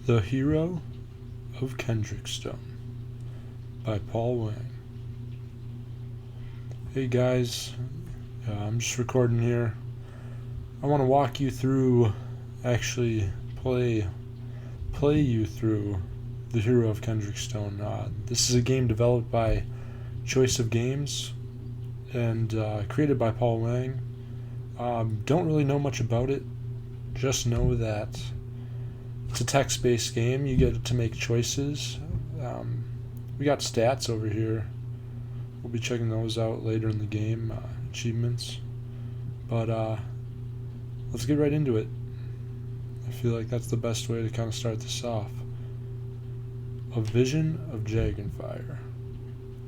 The Hero of Kendrickstone by Paul Wang. Hey guys, I'm just recording here. I want to walk you through, actually play you through The Hero of Kendrickstone. This is a game developed by Choice of Games and created by Paul Wang. Don't really know much about it, just know that it's a text-based game. You get to make choices. We got stats over here. We'll be checking those out later in the game, achievements. But let's get right into it. I feel like that's the best way to kind of start this off. A vision of dragonfire.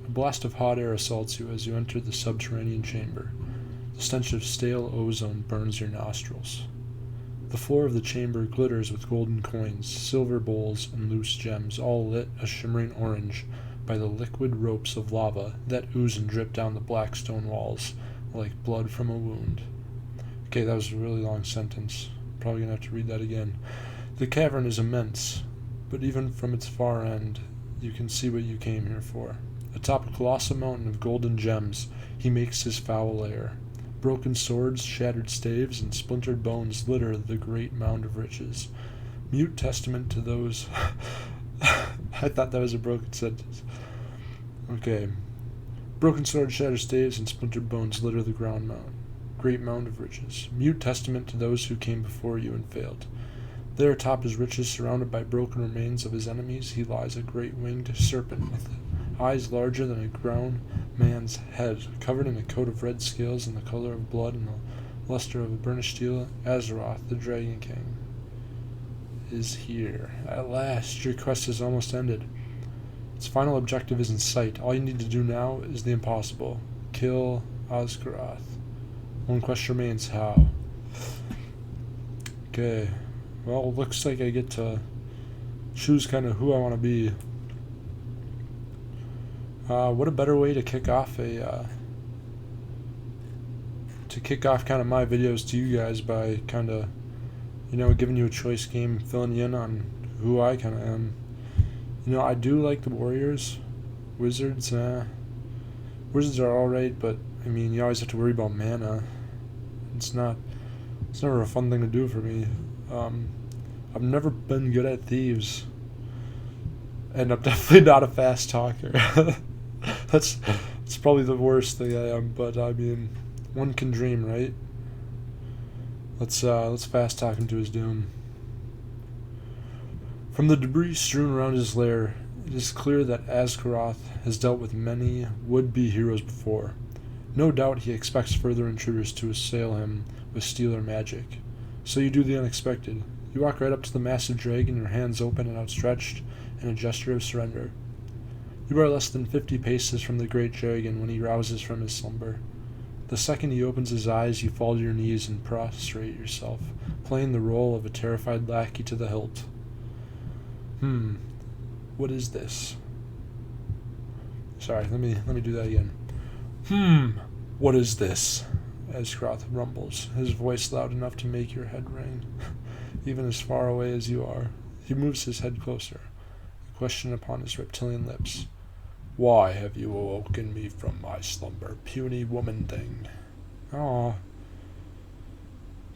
A blast of hot air assaults you as you enter the subterranean chamber. The stench of stale ozone burns your nostrils. The floor of the chamber glitters with golden coins, silver bowls, and loose gems, all lit a shimmering orange by the liquid ropes of lava that ooze and drip down the black stone walls like blood from a wound. Okay, that was a really long sentence. Probably gonna have to read that again. The cavern is immense, but even from its far end, you can see what you came here for. Atop a colossal mountain of golden gems, he makes his foul lair. Broken swords, shattered staves, and splintered bones litter the great mound of riches. Mute testament to those... I thought that was a broken sentence. Okay. Broken swords, shattered staves, and splintered bones litter the great mound of riches. Mute testament to those who came before you and failed. There atop his riches, surrounded by broken remains of his enemies, he lies a great winged serpent with eyes larger than a grown man's head, covered in a coat of red scales and the color of blood and the luster of burnished steel. Azeroth, the Dragon King, is here. At last, your quest is almost ended. Its final objective is in sight. All you need to do now is the impossible. Kill Azeroth. One question remains: how? Okay. Well, it looks like I get to choose kind of who I want to be. What a better way to kick off kind of my videos to you guys by kind of, giving you a choice game, filling you in on who I kind of am. I do like the warriors, wizards. Wizards are alright, but I mean, you always have to worry about mana. It's never a fun thing to do for me. I've never been good at thieves, and I'm definitely not a fast talker. That's probably the worst thing I am, but I mean, one can dream, right? Let's fast talk him to his doom. From the debris strewn around his lair, it is clear that Azeroth has dealt with many would-be heroes before. No doubt he expects further intruders to assail him with steel or magic. So you do the unexpected. You walk right up to the massive dragon, your hands open and outstretched, in a gesture of surrender. You are less than 50 paces from the great dragon when he rouses from his slumber. The second he opens his eyes, you fall to your knees and prostrate yourself, playing the role of a terrified lackey to the hilt. What is this? Sorry, let me do that again. What is this? Azeroth rumbles, his voice loud enough to make your head ring, even as far away as you are. He moves his head closer, a question upon his reptilian lips. Why have you awoken me from my slumber, puny woman thing? Aw.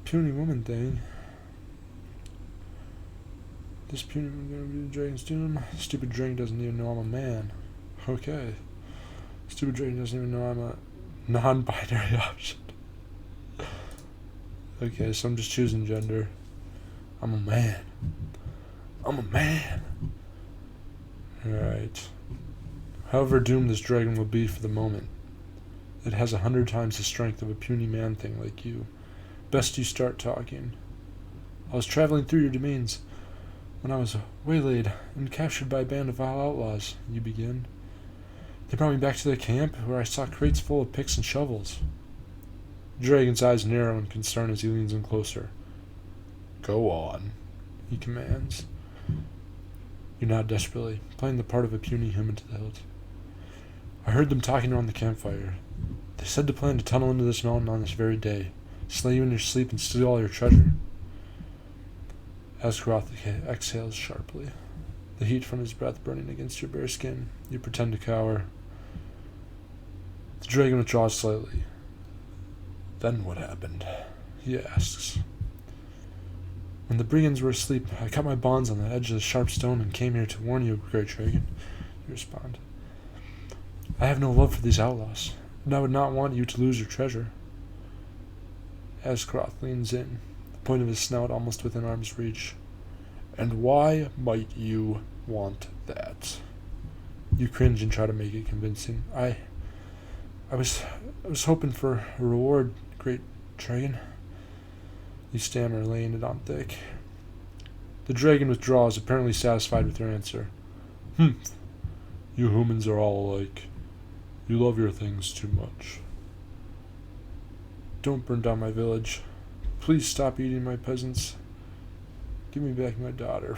Puny woman thing? This puny woman gonna be the dragon's doom? Stupid dragon doesn't even know I'm a man. Okay. Stupid dragon doesn't even know I'm a non-binary option. Okay, so I'm just choosing gender. I'm a man. I'm a man. Alright. However doomed this dragon will be for the moment, it has 100 times the strength of a puny man thing like you. Best you start talking. I was traveling through your domains when I was waylaid and captured by a band of vile outlaws, you begin. They brought me back to their camp, where I saw crates full of picks and shovels. The dragon's eyes narrow in concern as he leans in closer. Go on, he commands. You nod desperately, playing the part of a puny human to the hilt. I heard them talking around the campfire. They said to plan to tunnel into this mountain on this very day, slay you in your sleep and steal all your treasure. Askroth exhales sharply, the heat from his breath burning against your bare skin. You pretend to cower. The dragon withdraws slightly. Then what happened? He asks. When the brigands were asleep, I cut my bonds on the edge of the sharp stone and came here to warn you, great dragon. You respond. I have no love for these outlaws, and I would not want you to lose your treasure. Askroth leans in, the point of his snout almost within arm's reach. And why might you want that? You cringe and try to make it convincing. I was hoping for a reward, great dragon. You stammer, laying it on thick. The dragon withdraws, apparently satisfied with your answer. You humans are all alike. You love your things too much. Don't burn down my village. Please stop eating my peasants. Give me back my daughter.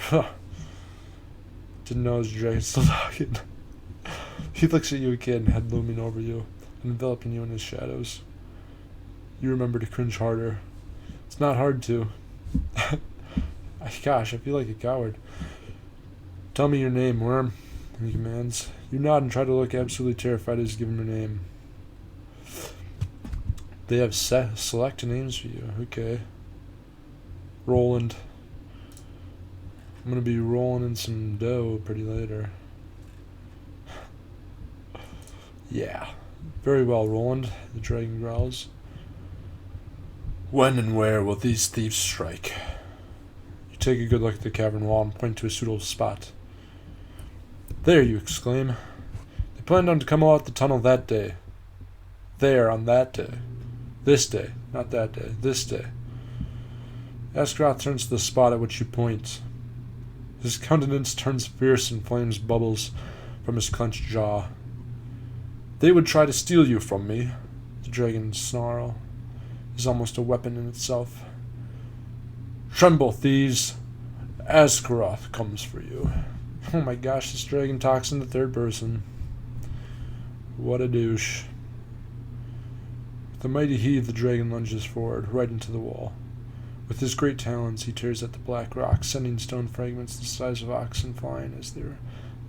Didn't know his dragon's still talking. He looks at you again, head looming over you, enveloping you in his shadows. You remember to cringe harder. It's not hard to. Gosh, I feel like a coward. Tell me your name, worm, he commands. You nod and try to look absolutely terrified as you give him your name. They have select names for you. Okay. Roland. I'm gonna be rolling in some dough pretty later. Yeah. Very well, Roland, the dragon growls. When and where will these thieves strike? You take a good look at the cavern wall and point to a suitable spot. There, you exclaim. They planned on to come out the tunnel that day. There, on that day. This day. Not that day. This day. Askroth turns to the spot at which you point. His countenance turns fierce and flames bubbles from his clenched jaw. They would try to steal you from me. The dragon's snarl is almost a weapon in itself. Tremble, thieves! Askroth comes for you. Oh my gosh, this dragon talks in the third person. What a douche. With a mighty heave, the dragon lunges forward, right into the wall. With his great talons, he tears at the black rock, sending stone fragments the size of oxen flying as they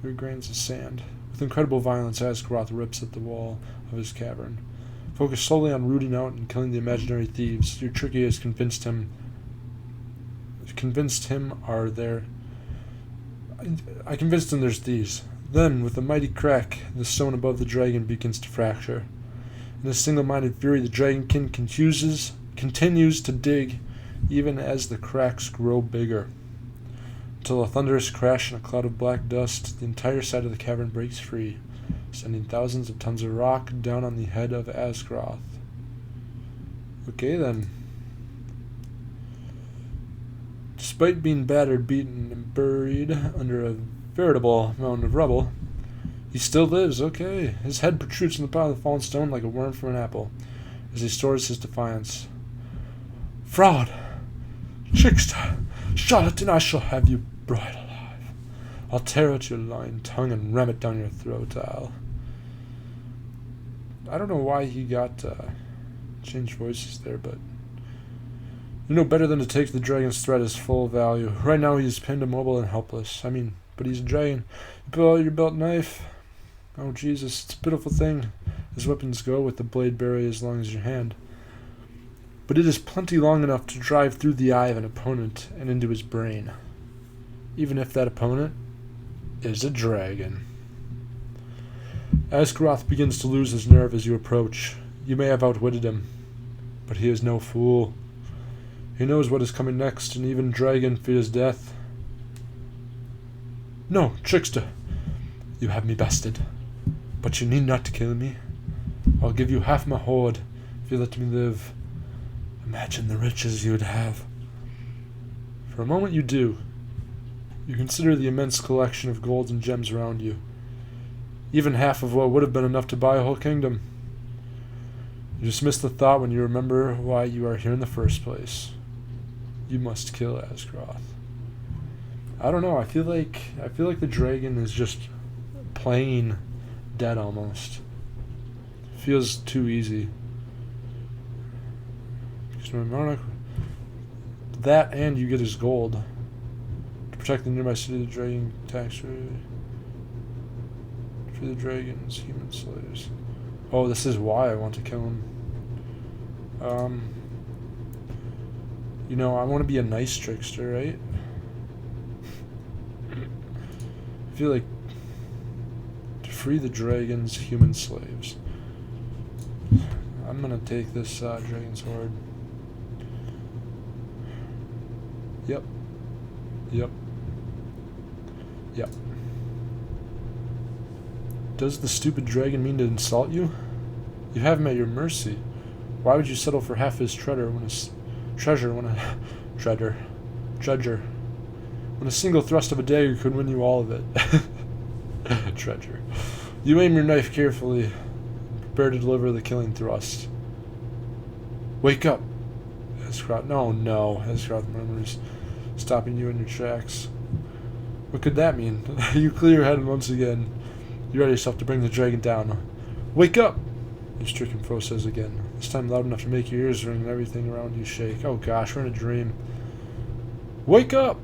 were grains of sand. With incredible violence, Askroth rips at the wall of his cavern. Focus solely on rooting out and killing the imaginary thieves. Your tricky has convinced him are there. I convinced him there's thieves. Then, with a mighty crack, the stone above the dragon begins to fracture. In a single-minded fury, the dragonkin continues to dig, even as the cracks grow bigger. Until a thunderous crash and a cloud of black dust, the entire side of the cavern breaks free, sending thousands of tons of rock down on the head of Askroth. Okay then. Despite being battered, beaten, and buried under a veritable mountain of rubble, he still lives. Okay. His head protrudes from the bottom of the fallen stone like a worm from an apple, as he stores his defiance. Fraud! Trickster! Charlatan, I shall have you brought alive. I'll tear out your lying tongue and ram it down your throat. I don't know why he got changed voices there, but you know better than to take the dragon's threat as full value. Right now he is pinned, immobile, and helpless. But he's a dragon. You pull out your belt knife. Oh, Jesus, it's a pitiful thing, as weapons go, with the blade barely as long as your hand. But it is plenty long enough to drive through the eye of an opponent and into his brain, even if that opponent is a dragon. Askroth begins to lose his nerve as you approach. You may have outwitted him, but he is no fool. He knows what is coming next, and even dragon fears death. No, trickster, you have me bested, but you need not to kill me. I'll give you half my hoard if you let me live. Imagine the riches you would have. For a moment you do. You consider the immense collection of gold and gems around you, even half of what would have been enough to buy a whole kingdom. You dismiss the thought when you remember why you are here in the first place. You must kill Askroth. I don't know, I feel like the dragon is just playing dead almost. Feels too easy. Because that and you get his gold. protect the nearby city of the dragon attacks. Free the dragons, human slaves. Oh, this is why I want to kill him. You know, I want to be a nice trickster, right? I feel like to free the dragons, human slaves. I'm gonna take this dragon sword. Yep. Yep. Yep. Does the stupid dragon mean to insult you? You have him at your mercy. Why would you settle for half his treasure when a single thrust of a dagger could win you all of it? Treasure. You aim your knife carefully, prepare to deliver the killing thrust. Wake up! Escrow. No, Escrow murmurs, stopping you in your tracks. What could that mean? You clear your head once again. You ready yourself to bring the dragon down. Wake up! The stricken foe says again, this time loud enough to make your ears ring and everything around you shake. Oh gosh, we're in a dream. Wake up!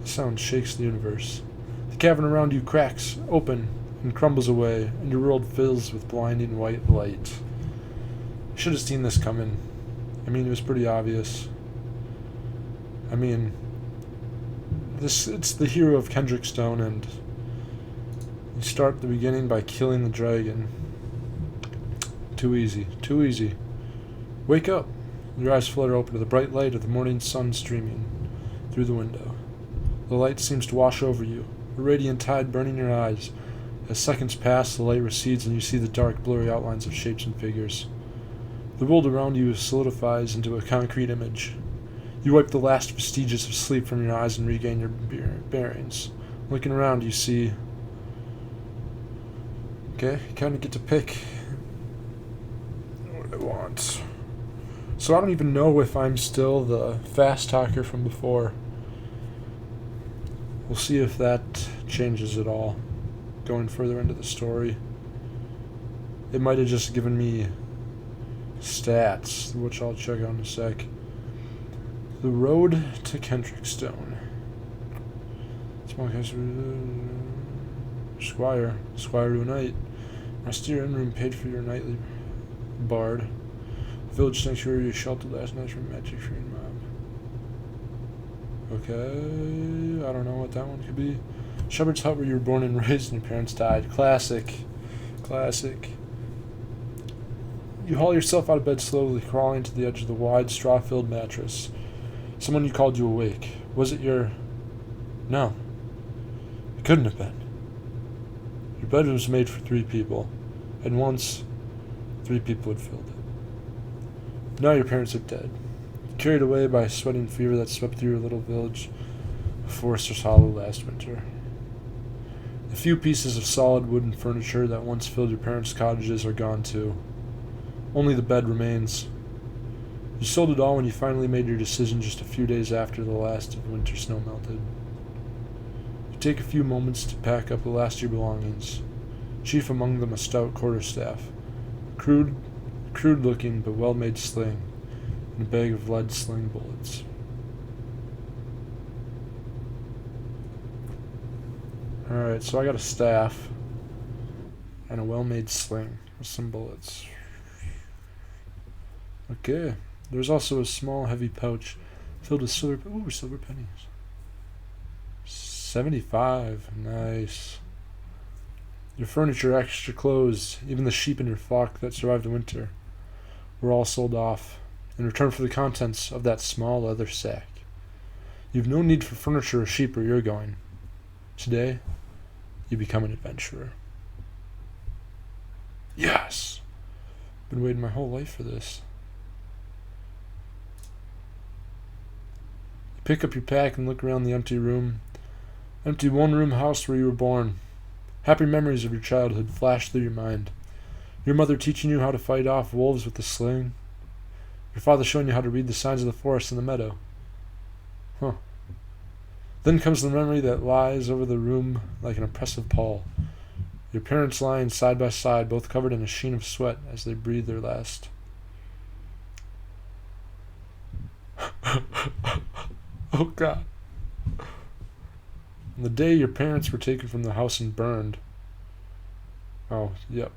The sound shakes the universe. The cavern around you cracks open and crumbles away, and your world fills with blinding white light. You should have seen this coming. I mean, it was pretty obvious. I mean, it's the Hero of Kendrickstone, and you start the beginning by killing the dragon. Too easy. Too easy. Wake up! Your eyes flutter open to the bright light of the morning sun streaming through the window. The light seems to wash over you, a radiant tide burning your eyes. As seconds pass, the light recedes and you see the dark, blurry outlines of shapes and figures. The world around you solidifies into a concrete image. You wipe the last vestiges of sleep from your eyes and regain your bearings. Looking around, you see... Okay, you kind of get to pick what I want. So I don't even know if I'm still the fast talker from before. We'll see if that changes at all. Going further into the story. It might have just given me stats, which I'll check out in a sec. The road to Kendrickstone. Small case Squire to a knight. Rest your inn room paid for your nightly bard. Village sanctuary you sheltered last night from magic free mob. Okay, I don't know what that one could be. Shepherd's hut where you were born and raised and your parents died. Classic. You haul yourself out of bed slowly, crawling to the edge of the wide, straw-filled mattress. Someone called you awake. Was it your... No. It couldn't have been. Your bed was made for 3 people, and once, 3 people had filled it. Now your parents are dead, carried away by a sweating fever that swept through your little village of Forester's Hollow last winter. The few pieces of solid wooden furniture that once filled your parents' cottages are gone too. Only the bed remains. You sold it all when you finally made your decision just a few days after the last of winter snow melted. You take a few moments to pack up the last of your belongings, chief among them a stout quarterstaff, crude-looking but well-made sling, and a bag of lead sling bullets. Alright, so I got a staff and a well-made sling with some bullets. Okay, there's also a small, heavy pouch filled with silver pennies. 75, nice. Your furniture, extra clothes, even the sheep in your flock that survived the winter, were all sold off in return for the contents of that small leather sack. You've no need for furniture or sheep where you're going. Today, you become an adventurer. Yes! Been waiting my whole life for this. You pick up your pack and look around the empty one-room house where you were born. Happy memories of your childhood flash through your mind. Your mother teaching you how to fight off wolves with a sling. Your father showing you how to read the signs of the forest and the meadow. Huh. Then comes the memory that lies over the room like an oppressive pall. Your parents lying side by side, both covered in a sheen of sweat as they breathe their last. Oh God. On the day your parents were taken from the house and burned. Oh, yep.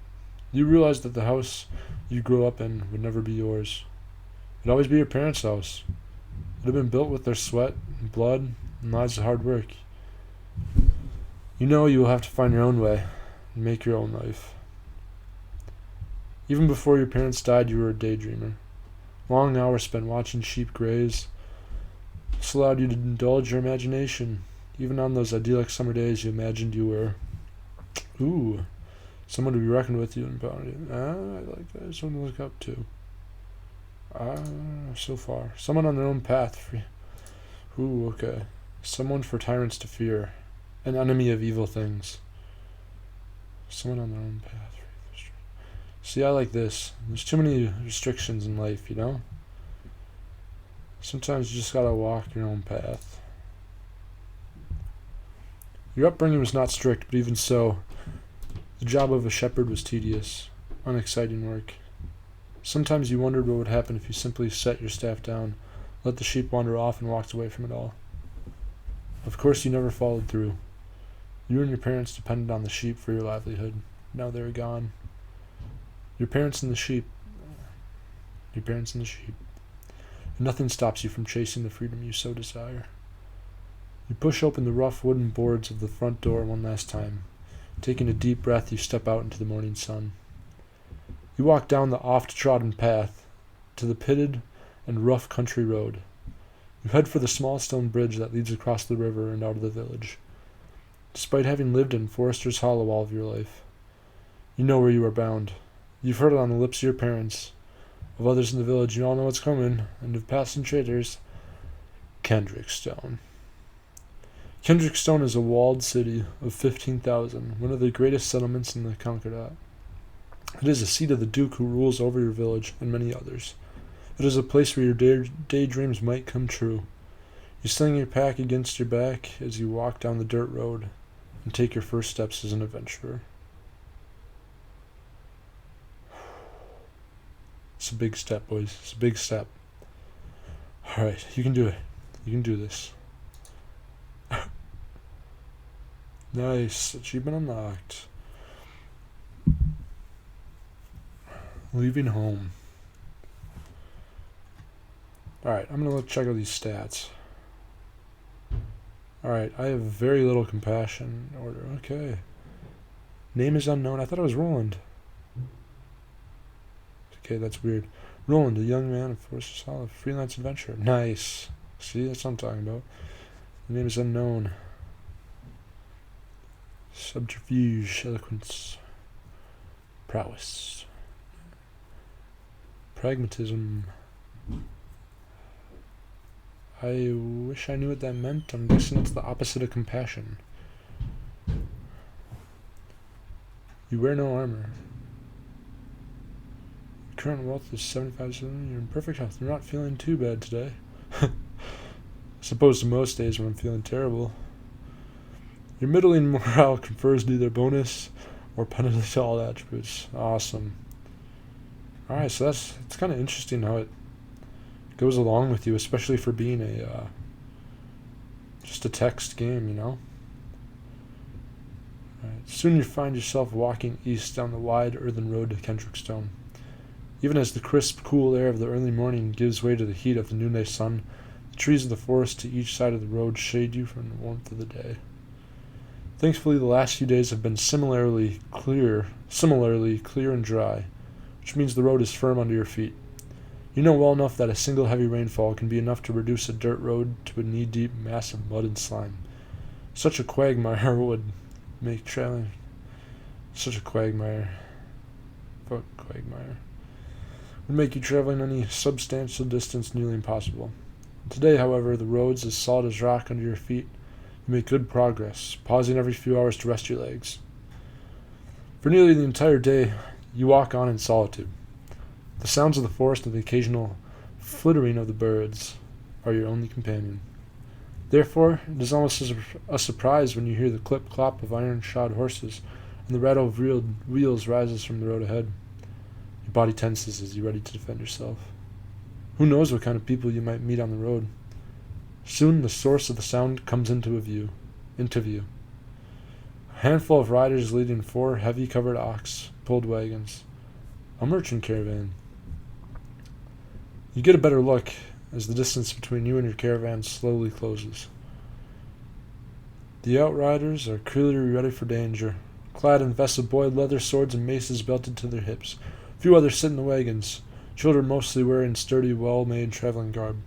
You realized that the house you grew up in would never be yours. It'd always be your parents' house. It had been built with their sweat and blood and lives of hard work. You know you will have to find your own way and make your own life. Even before your parents died, you were a daydreamer. Long hours spent watching sheep graze. This allowed you to indulge your imagination. Even on those idyllic summer days, you imagined you were, someone to be reckoned with you and bounded. I like that. Someone to look up to. So far. Someone on their own path. Okay. Someone for tyrants to fear. An enemy of evil things. Someone on their own path. See, I like this. There's too many restrictions in life, you know? Sometimes you just gotta walk your own path. Your upbringing was not strict, but even so, the job of a shepherd was tedious, unexciting work. Sometimes you wondered what would happen if you simply set your staff down, let the sheep wander off, and walked away from it all. Of course, you never followed through. You and your parents depended on the sheep for your livelihood. Now they're gone. Your parents and the sheep. And nothing stops you from chasing the freedom you so desire. You push open the rough wooden boards of the front door one last time. Taking a deep breath, you step out into the morning sun. You walk down the oft-trodden path to the pitted and rough country road. You head for the small stone bridge that leads across the river and out of the village. Despite having lived in Forester's Hollow all of your life, you know where you are bound. You've heard it on the lips of your parents. Of others in the village, you all know what's coming, and of passing traders, Kendrickstone. Kendrickstone is a walled city of 15,000, one of the greatest settlements in the Concordat. It is a seat of the Duke who rules over your village and many others. It is a place where your daydreams might come true. You sling your pack against your back as you walk down the dirt road and take your first steps as an adventurer. It's a big step, boys. It's a big step. Alright, you can do it. You can do this. Nice. Achievement unlocked. Leaving home. Alright, I'm going to check out these stats. Alright, I have very little compassion order. Okay. Name is unknown. I thought it was Roland. Okay, that's weird. Roland, a young man of Forest Solid, freelance adventurer. Nice. See, that's what I'm talking about. The name is unknown. Subterfuge, eloquence, prowess, pragmatism. I wish I knew what that meant. I'm guessing it's the opposite of compassion. You wear no armor. Current wealth is 75,000. You're in perfect health. You're not feeling too bad today. As opposed to most days when I'm feeling terrible. Your middling morale confers neither bonus or penalty to all attributes. Awesome. Alright, so it's kind of interesting how it goes along with you, especially for being just a text game, you know? Alright, soon you find yourself walking east down the wide earthen road to Kendrickstone. Even as the crisp, cool air of the early morning gives way to the heat of the noonday sun, the trees of the forest to each side of the road shade you from the warmth of the day. Thankfully, the last few days have been similarly clear and dry, which means the road is firm under your feet. You know well enough that a single heavy rainfall can be enough to reduce a dirt road to a knee-deep mass of mud and slime. Such a quagmire would make traveling... would make you traveling any substantial distance nearly impossible. Today, however, the road's as solid as rock under your feet. You make good progress, pausing every few hours to rest your legs. For nearly the entire day, you walk on in solitude. The sounds of the forest and the occasional flittering of the birds are your only companion. Therefore, it is almost a surprise when you hear the clip-clop of iron-shod horses and the rattle of wheels rises from the road ahead. Your body tenses as you're ready to defend yourself. Who knows what kind of people you might meet on the road? Soon the source of the sound comes into view. Interview. A handful of riders leading 4 heavy covered ox-pulled wagons. A merchant caravan. You get a better look as the distance between you and your caravan slowly closes. The outriders are clearly ready for danger, clad in vests of boiled leather, swords and maces belted to their hips. A few others sit in the wagons, children mostly wearing sturdy, well-made traveling garb.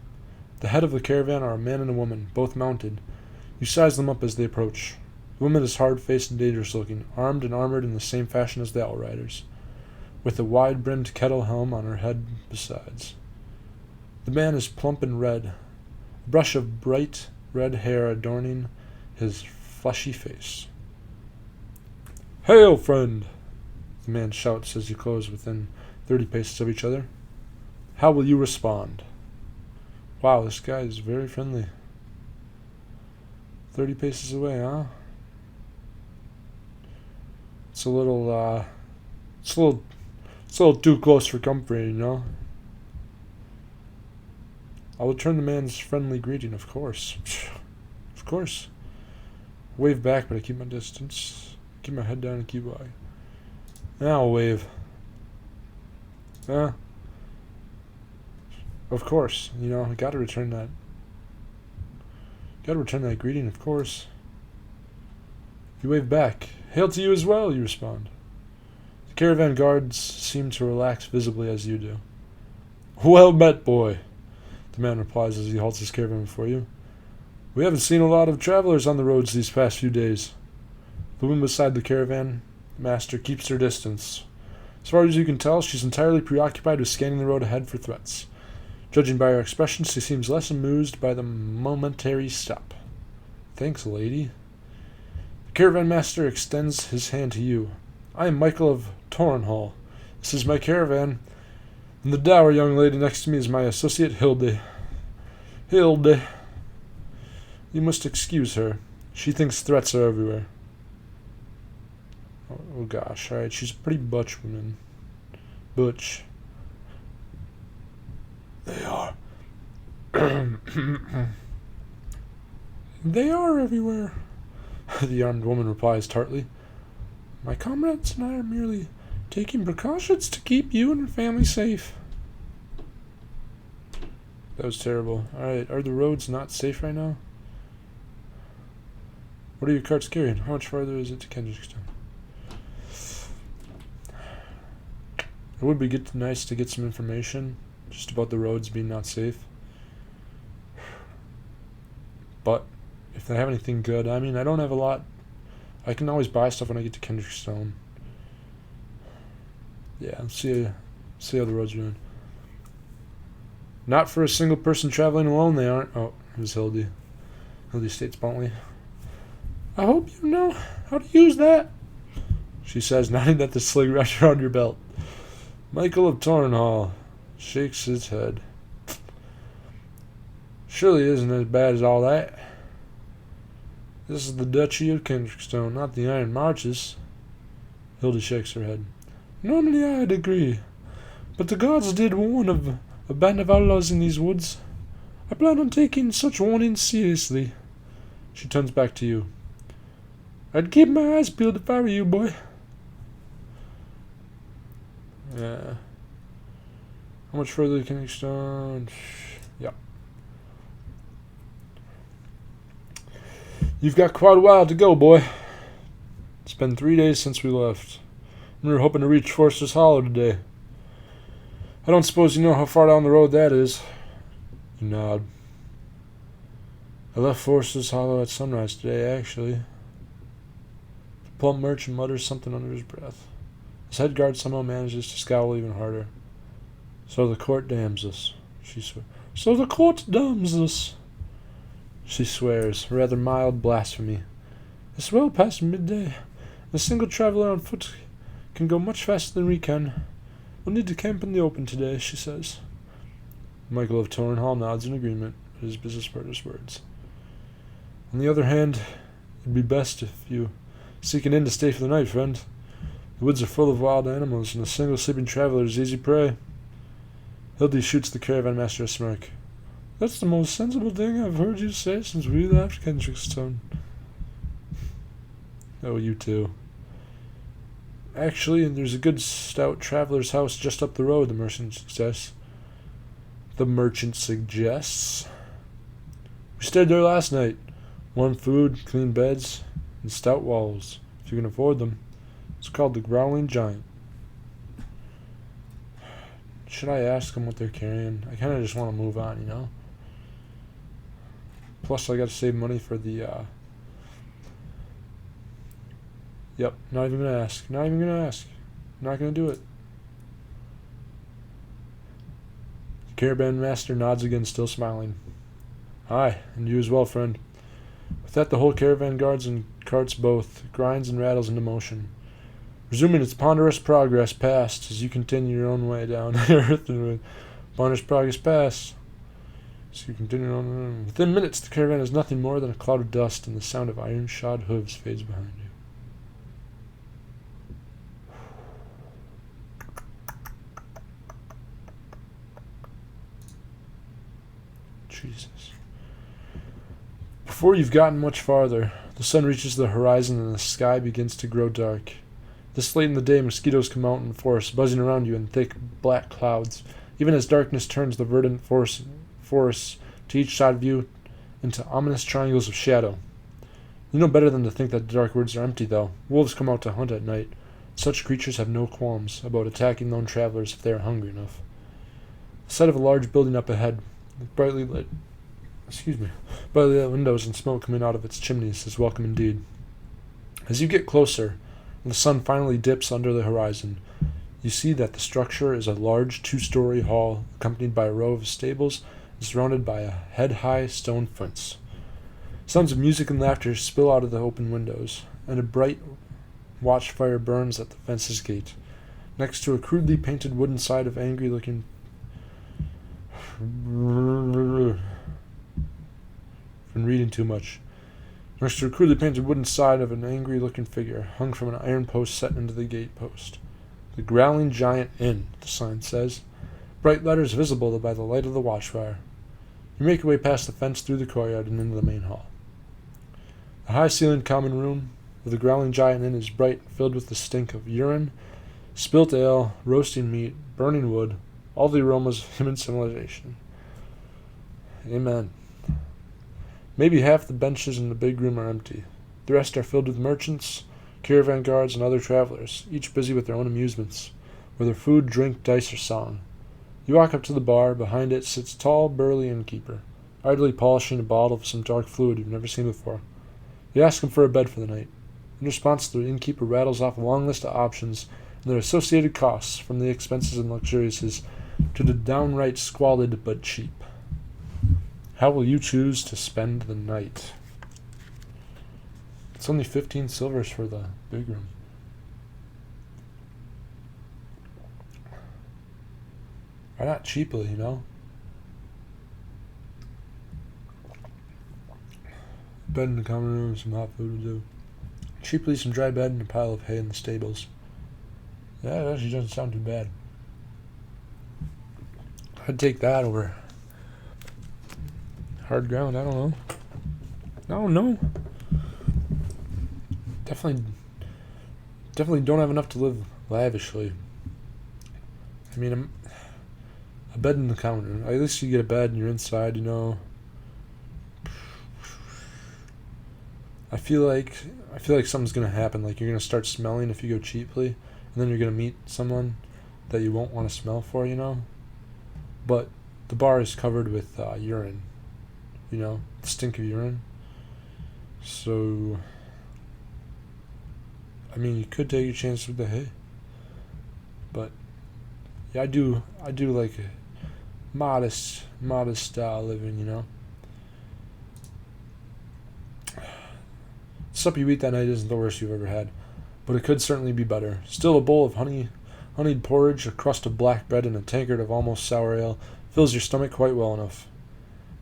The head of the caravan are a man and a woman, both mounted. You size them up as they approach. The woman is hard-faced and dangerous-looking, armed and armored in the same fashion as the outriders, with a wide-brimmed kettle helm on her head besides. The man is plump and red, a brush of bright red hair adorning his fleshy face. "Hail, friend!" the man shouts as you close within 30 paces of each other. "How will you respond?" Wow, this guy is very friendly. 30 paces away, huh? It's a little too close for comfort, you know? I'll return the man's friendly greeting, of course. Of course. Wave back, but I keep my distance. Keep my head down and keep walking. Now I'll wave. Of course, you know, I gotta return that. Gotta return that greeting, of course. You wave back. "Hail to you as well," you respond. The caravan guards seem to relax visibly as you do. "Well met, boy," the man replies as he halts his caravan before you. "We haven't seen a lot of travelers on the roads these past few days." The woman beside the caravan master keeps her distance. As far as you can tell, she's entirely preoccupied with scanning the road ahead for threats. Judging by her expression, she seems less amused by the momentary stop. "Thanks, lady." The caravan master extends his hand to you. "I am Michael of Torrenhall. This is my caravan, and the dour young lady next to me is my associate Hilde. Hilde. You must excuse her. She thinks threats are everywhere." Oh gosh, alright, she's a pretty butch woman. Butch. "They are." "They are everywhere," the armed woman replies tartly. "My comrades and I are merely taking precautions to keep you and your family safe." That was terrible. Alright, are the roads not safe right now? What are your carts carrying? How much farther is it to Kendrickstone? It would be nice to get some information just about the roads being not safe. But if they have anything good, I mean, I don't have a lot. I can always buy stuff when I get to Kendrickstone. Yeah, let's see how the roads are doing. "Not for a single person traveling alone, they aren't." Oh, it was Hildy. Hildy states bluntly. "I hope you know how to use that," she says, nodding at the sling wrapped around your belt. Michael of Torrenhall shakes his head. "Surely isn't as bad as all that. This is the Duchy of Kendrickstone, not the Iron Marches." Hilda shakes her head. "Normally I'd agree, but the gods did warn of a band of outlaws in these woods. I plan on taking such warnings seriously." She turns back to you. "I'd keep my eyes peeled if I were you, boy." Yeah. How much further can Kendrickstone? Yep. "You've got quite a while to go, boy. It's been 3 days since we left. We were hoping to reach Forster's Hollow today. I don't suppose you know how far down the road that is." You nod. "I left Forster's Hollow at sunrise today, actually." The plump merchant mutters something under his breath. His head guard somehow manages to scowl even harder. "So the court damns us," she swears. "So the court damns us," she swears, a rather mild blasphemy. "It's well past midday. A single traveler on foot can go much faster than we can. We'll need to camp in the open today," she says. Michael of Torrenhall nods in agreement with his business partner's words. "On the other hand, it'd be best if you seek an inn to stay for the night, friend. The woods are full of wild animals, and a single sleeping traveler is easy prey." Hildy shoots the caravan master a smirk. "That's the most sensible thing I've heard you say since we left Kendrickstone." Oh, you too. Actually, there's a good stout traveler's house just up the road, the merchant suggests. We stayed there last night. Warm food, clean beds, and stout walls, if you can afford them. It's called the Growling Giant. Should I ask them what they're carrying? I kind of just want to move on, you know? Plus, I got to save money for the, Yep, not even going to ask. Not going to do it. The caravan master nods again, still smiling. Aye, and you as well, friend. With that, the whole caravan guards and carts both grinds and rattles into motion, resuming its ponderous progress past as you continue your own way down earth and with ponderous progress past. So you continue on. Within minutes, the caravan is nothing more than a cloud of dust, and the sound of iron-shod hooves fades behind you. Jesus. Before you've gotten much farther, the sun reaches the horizon and the sky begins to grow dark. This late in the day, mosquitoes come out in force, buzzing around you in thick, black clouds, even as darkness turns the verdant forests to each side of you into ominous triangles of shadow. You know better than to think that the dark woods are empty, though. Wolves come out to hunt at night. Such creatures have no qualms about attacking lone travelers if they are hungry enough. The sight of a large building up ahead, with brightly lit windows and smoke coming out of its chimneys, is welcome indeed. As you get closer, and the sun finally dips under the horizon, you see that the structure is a large 2-story hall accompanied by a row of stables and surrounded by a head-high stone fence. Sounds of music and laughter spill out of the open windows, and a bright watchfire burns at the fence's gate, next to a crudely painted wooden side of angry-looking Been reading too much. Next to a crudely painted wooden side of an angry-looking figure hung from an iron post set into the gate post. The Growling Giant Inn, the sign says, bright letters visible by the light of the watchfire. You make your way past the fence through the courtyard and into the main hall. The high-ceilinged common room of the Growling Giant Inn is bright, filled with the stink of urine, spilt ale, roasting meat, burning wood, all the aromas of human civilization. Amen. Maybe half the benches in the big room are empty. The rest are filled with merchants, caravan guards, and other travelers, each busy with their own amusements, whether food, drink, dice, or song. You walk up to the bar. Behind it sits a tall, burly innkeeper, idly polishing a bottle of some dark fluid you've never seen before. You ask him for a bed for the night. In response, the innkeeper rattles off a long list of options and their associated costs, from the expenses and luxuriouses to the downright squalid but cheap. How will you choose to spend the night? It's only 15 silvers for the big room. Why not cheaply, you know? Bed in the common room, some hot food will do. Cheaply, some dry bed and a pile of hay in the stables. Yeah, it actually doesn't sound too bad. I'd take that over hard ground. I don't know. Definitely don't have enough to live lavishly. I mean, a bed in the common room. At least you get a bed and you're inside, you know. I feel like something's gonna happen. Like, you're gonna start smelling if you go cheaply, and then you're gonna meet someone that you won't want to smell for, you know. But the bar is covered with urine, you know, the stink of urine. So, I mean, you could take a chance with the hay, but yeah, I do like a modest living, you know. The sup you eat that night isn't the worst you've ever had, but it could certainly be better. Still, a bowl of honeyed porridge, a crust of black bread, and a tankard of almost sour ale fills your stomach quite well enough.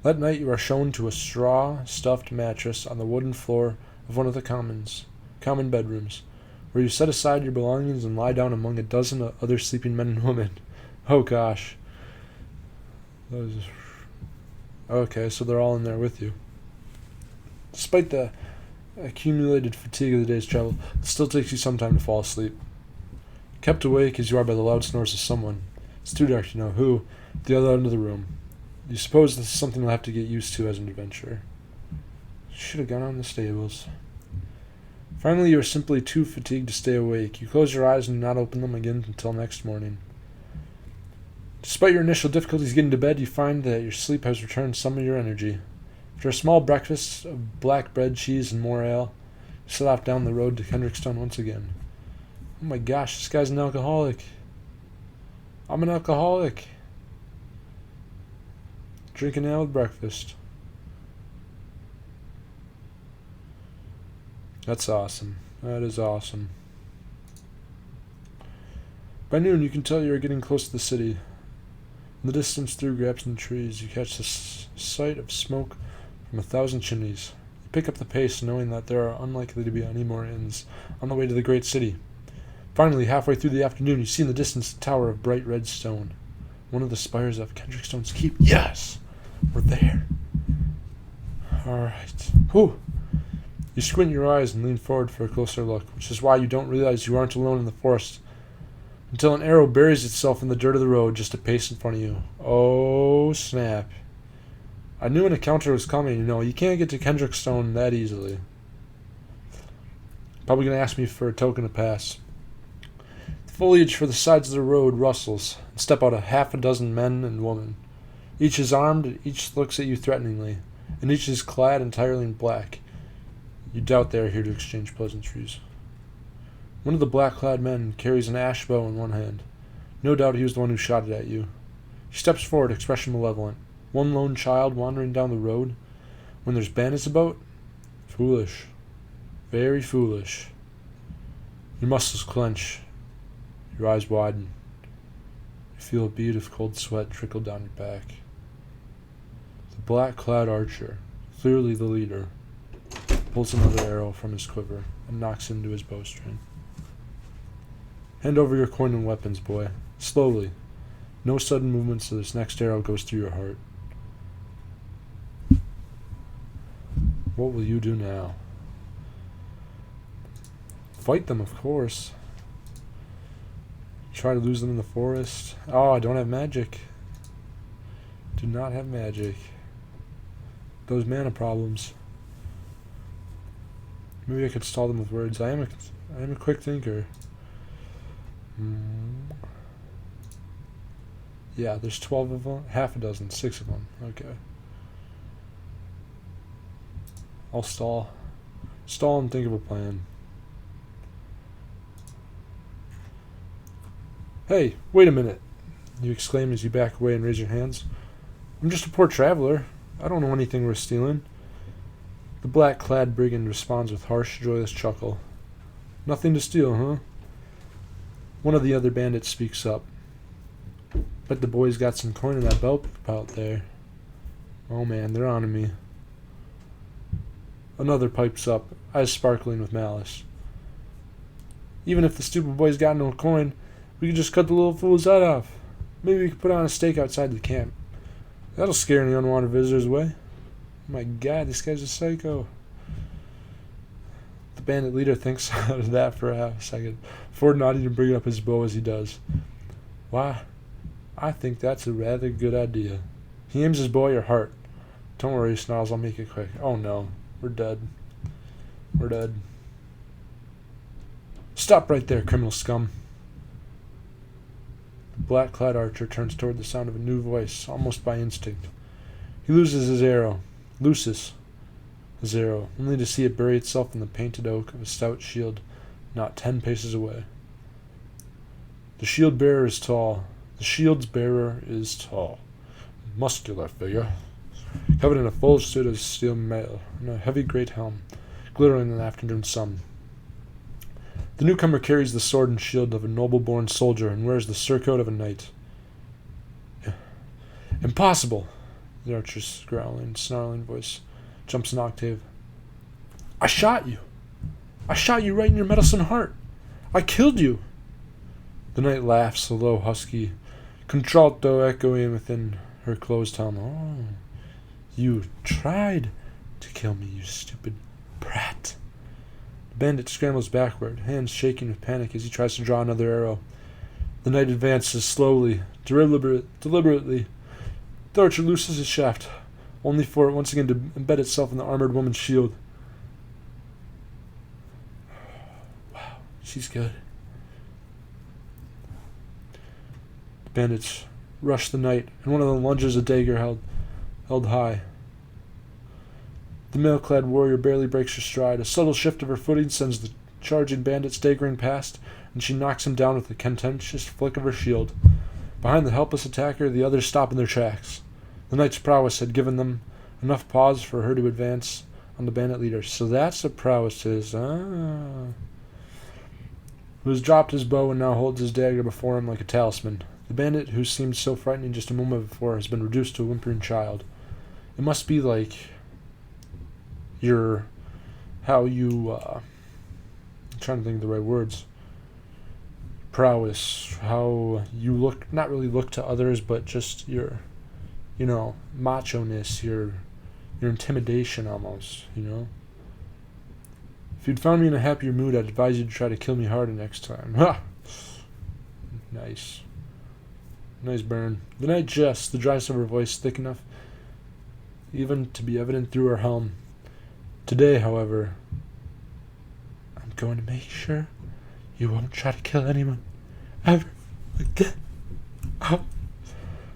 That night you are shown to a straw-stuffed mattress on the wooden floor of one of the common bedrooms, where you set aside your belongings and lie down among a dozen other sleeping men and women. Oh gosh. Okay, so they're all in there with you. Despite the accumulated fatigue of the day's travel, it still takes you some time to fall asleep. Kept awake as you are by the loud snores of someone. It's too dark to know who, at the other end of the room. You suppose this is something you'll have to get used to as an adventurer. Should have gone on in the stables. Finally, you are simply too fatigued to stay awake. You close your eyes and do not open them again until next morning. Despite your initial difficulties getting to bed, you find that your sleep has returned some of your energy. After a small breakfast of black bread, cheese, and more ale, you set off down the road to Kendrickstone once again. Oh my gosh, this guy's an alcoholic. I'm an alcoholic. Drinking ale with breakfast. That's awesome. That is awesome. By noon, you can tell you are getting close to the city. In the distance, through gaps in the trees, you catch the sight of smoke from 1,000 chimneys. You pick up the pace, knowing that there are unlikely to be any more inns on the way to the great city. Finally, halfway through the afternoon, you see in the distance the tower of bright red stone. One of the spires of Kendrickstone's keep. Yes! We're there. Alright. Whew! You squint your eyes and lean forward for a closer look, which is why you don't realize you aren't alone in the forest, until an arrow buries itself in the dirt of the road just a pace in front of you. Oh, snap. I knew an encounter was coming. You can't get to Kendrickstone that easily. Probably going to ask me for a token to pass. The foliage for the sides of the road rustles, and step out a half a dozen men and women. Each is armed, each looks at you threateningly, and each is clad entirely in black. You doubt they are here to exchange pleasantries. One of the black-clad men carries an ash bow in one hand. No doubt he was the one who shot it at you. He steps forward, expression malevolent. One lone child wandering down the road when there's bandits about? Foolish. Very foolish. Your muscles clench. Your eyes widen. You feel a bead of cold sweat trickle down your back. The black-clad archer, clearly the leader, pulls another arrow from his quiver and knocks into his bowstring. Hand over your coin and weapons, boy. Slowly. No sudden movement so this next arrow goes through your heart. What will you do now? Fight them, of course. Try to lose them in the forest. Oh, I don't have magic. Do not have magic. Those mana problems. Maybe I could stall them with words. I am a quick thinker. Yeah, there's 12 of them. Half a dozen. 6 of them. Okay. I'll stall. Stall and think of a plan. Hey, wait a minute, you exclaim as you back away and raise your hands. I'm just a poor traveler. I don't know anything worth stealing. The black-clad brigand responds with harsh, joyless chuckle. Nothing to steal, huh? One of the other bandits speaks up. Bet the boy's got some coin in that belt out there. Oh man, they're on to me. Another pipes up, eyes sparkling with malice. Even if the stupid boy's got no coin, we could just cut the little fool's head off. Maybe we could put on a stake outside the camp. That'll scare any unwanted visitors away. Oh my god, this guy's a psycho. The bandit leader thinks of that for a half a second, before nodding and bringing up his bow as he does. Why, I think that's a rather good idea. He aims his bow at your heart. Don't worry, Snarls, I'll make it quick. Oh no, we're dead. We're dead. Stop right there, criminal scum. The black-clad archer turns toward the sound of a new voice, almost by instinct. He looses his arrow, only to see it bury itself in the painted oak of a stout shield not 10 paces away. The shield's bearer is tall, muscular figure, covered in a full suit of steel mail and a heavy great helm, glittering in the afternoon sun. The newcomer carries the sword and shield of a noble-born soldier and wears the surcoat of a knight. Impossible! The archer's growling, snarling voice jumps an octave. I shot you! I shot you right in your meddlesome heart! I killed you! The knight laughs, a low, husky contralto echoing within her closed helm. Oh, you tried to kill me, you stupid brat. The bandit scrambles backward, hands shaking with panic as he tries to draw another arrow. The knight advances slowly, deliberately. The archer looses his shaft, only for it once again to embed itself in the armored woman's shield. Wow, she's good. The bandits rush the knight, and one of them lunges a dagger held high. The mail-clad warrior barely breaks her stride. A subtle shift of her footing sends the charging bandit staggering past, and she knocks him down with a contentious flick of her shield. Behind the helpless attacker, the others stop in their tracks. The knight's prowess had given them enough pause for her to advance on the bandit leader. So that's what prowess is. Who has dropped his bow and now holds his dagger before him like a talisman. The bandit, who seemed so frightening just a moment before, has been reduced to a whimpering child. It must be like I'm trying to think of the right words. Prowess, how you look, not really look to others, but just your, macho-ness, your intimidation almost, If you'd found me in a happier mood, I'd advise you to try to kill me harder next time. Ha! Nice. Nice burn. The knight jests, the dryness of her voice thick enough even to be evident through her helm. Today, however, I'm going to make sure you won't try to kill anyone ever again. Oh.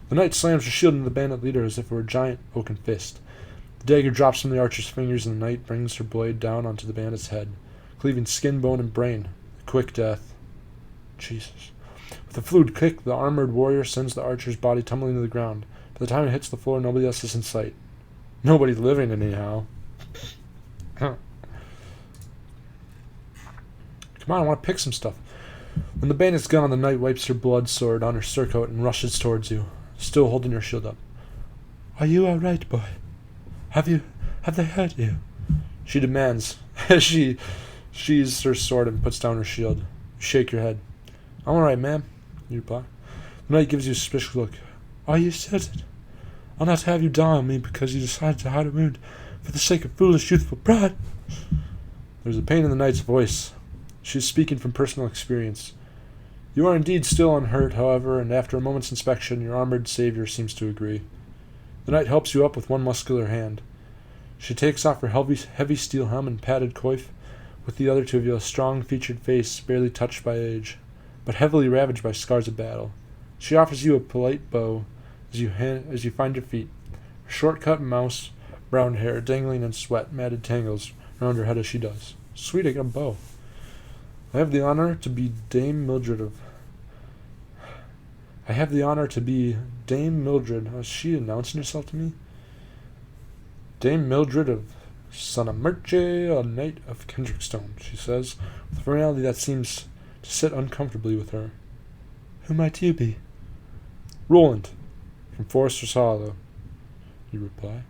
The knight slams her shield into the bandit leader as if it were a giant oaken fist. The dagger drops from the archer's fingers, and the knight brings her blade down onto the bandit's head, cleaving skin, bone, and brain. A quick death. Jesus. With a fluid kick, the armored warrior sends the archer's body tumbling to the ground. By the time it hits the floor, nobody else is in sight. Nobody living, anyhow. Come on, I want to pick some stuff. When the bandit's gone, the knight wipes her blood sword on her surcoat and rushes towards you, still holding her shield up. Are you all right, boy? Have they hurt you? She demands, as she sheathes her sword and puts down her shield. You shake your head. I'm all right, ma'am, you reply. The knight gives you a suspicious look. Are you certain? I'll not have you die on me because you decided to hide a wound for the sake of foolish youthful pride. There's a pain in the knight's voice. She is speaking from personal experience. You are indeed still unhurt, however, and after a moment's inspection, your armored savior seems to agree. The knight helps you up with one muscular hand. She takes off her heavy steel helm and padded coif, with the other to reveal a strong-featured face barely touched by age, but heavily ravaged by scars of battle. She offers you a polite bow as you find your feet. Her short-cut mouse, brown hair dangling in sweat-matted tangles around her head as she does. Sweet, I got a bow. I have the honor to be Dame Mildred. Is she announcing herself to me? Dame Mildred of Sonamerce, a knight of Kendrickstone, she says, with a finality that seems to sit uncomfortably with her. Who might you be? Roland, from Forester's Hollow, you reply.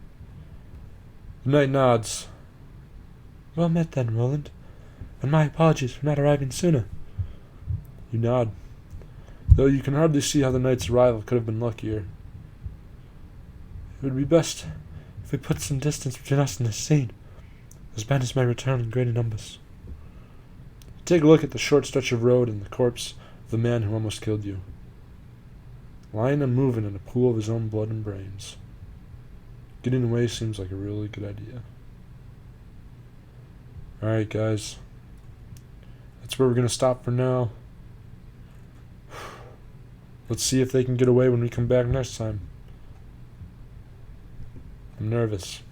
The knight nods. Well met then, Roland, and my apologies for not arriving sooner. You nod, though you can hardly see how the knight's arrival could have been luckier. It would be best if we put some distance between us and this scene, as bandits may return in greater numbers. Take a look at the short stretch of road and the corpse of the man who almost killed you, lying unmoving in a pool of his own blood and brains. Getting away seems like a really good idea. Alright, guys. That's where we're going to stop for now. Let's see if they can get away when we come back next time. I'm nervous.